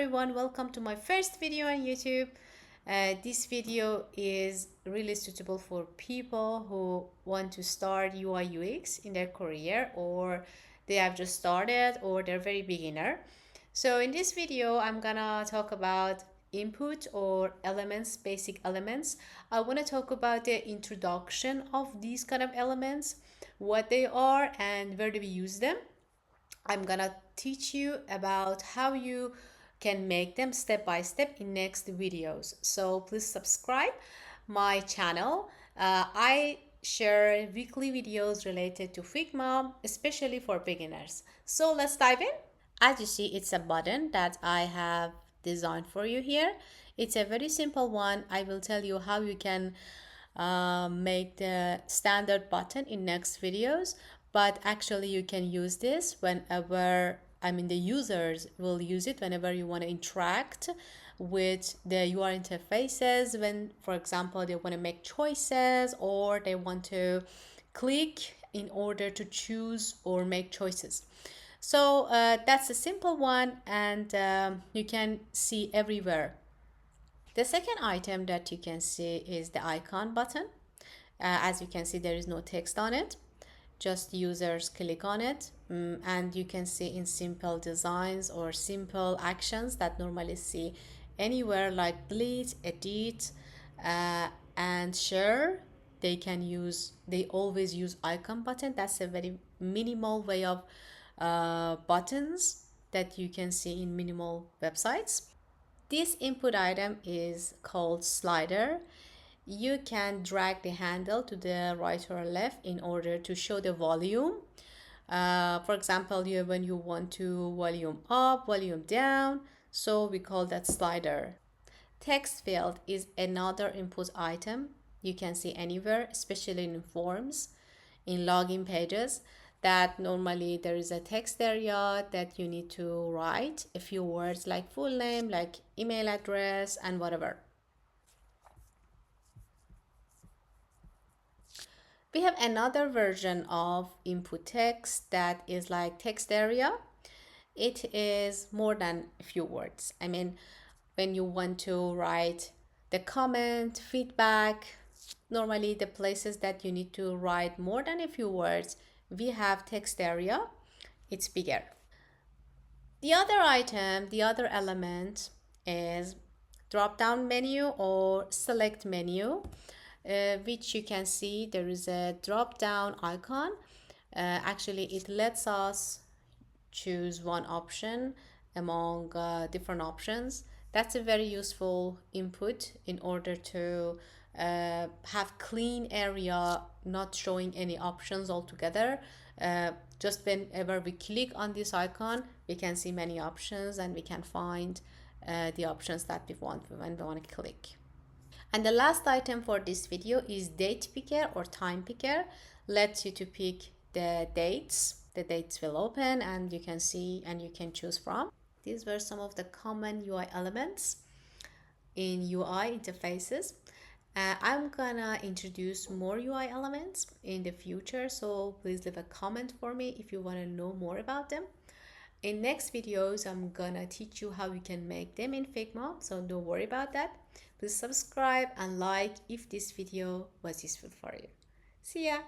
everyone, welcome to my first video on YouTube. This video is really suitable for people who want to start UI UX in their career, or they have just started, or they're very beginner. So in this video I'm gonna talk about input or elements, basic elements. I want to talk about the introduction of these kind of elements, what they are and where do we use them. I'm gonna teach you about how you can make them step by step in next videos. So please subscribe my channel. I share weekly videos related to Figma, especially for beginners. So let's dive in. As you see, it's a button that I have designed for you here. It's a very simple one. I will tell you how you can make the standard button in next videos, but actually you can use this whenever, the users will use it whenever you want to interact with the UI interfaces, when for example they want to make choices or they want to click in order to choose or make choices. So that's a simple one, and you can see everywhere. The second item that you can see is the icon button. As you can see, there is no text on it, just users click on it, and you can see in simple designs or simple actions that normally see anywhere, like delete, edit, and share. They always use icon button. That's a very minimal way of buttons that you can see in minimal websites. This input item is called slider. You can drag the handle to the right or left in order to show the volume. For example, when you want to volume up, volume down, so we call that slider. Text field is another input item you can see anywhere, especially in forms, in login pages, that normally there is a text area that you need to write a few words like full name, like email address, and whatever. We have another version of input text that is like Textarea. It is more than a few words. When you want to write the comment, feedback, normally the places that you need to write more than a few words, we have Textarea. It's bigger. The other element is drop-down menu or select menu, which you can see there is a drop-down icon. Actually, it lets us choose one option among different options. That's a very useful input in order to have clean area, not showing any options altogether. Just whenever we click on this icon, we can see many options and we can find the options that we want when we want to click. And the last item for this video is date picker or time picker. Lets you to pick the dates. The dates will open and you can see and you can choose from. These were some of the common UI elements in UI interfaces. I'm gonna introduce more UI elements in the future, so please leave a comment for me if you want to know more about them. In next videos, I'm gonna teach you how you can make them in Figma, so don't worry about that. Please subscribe and like if this video was useful for you. See ya!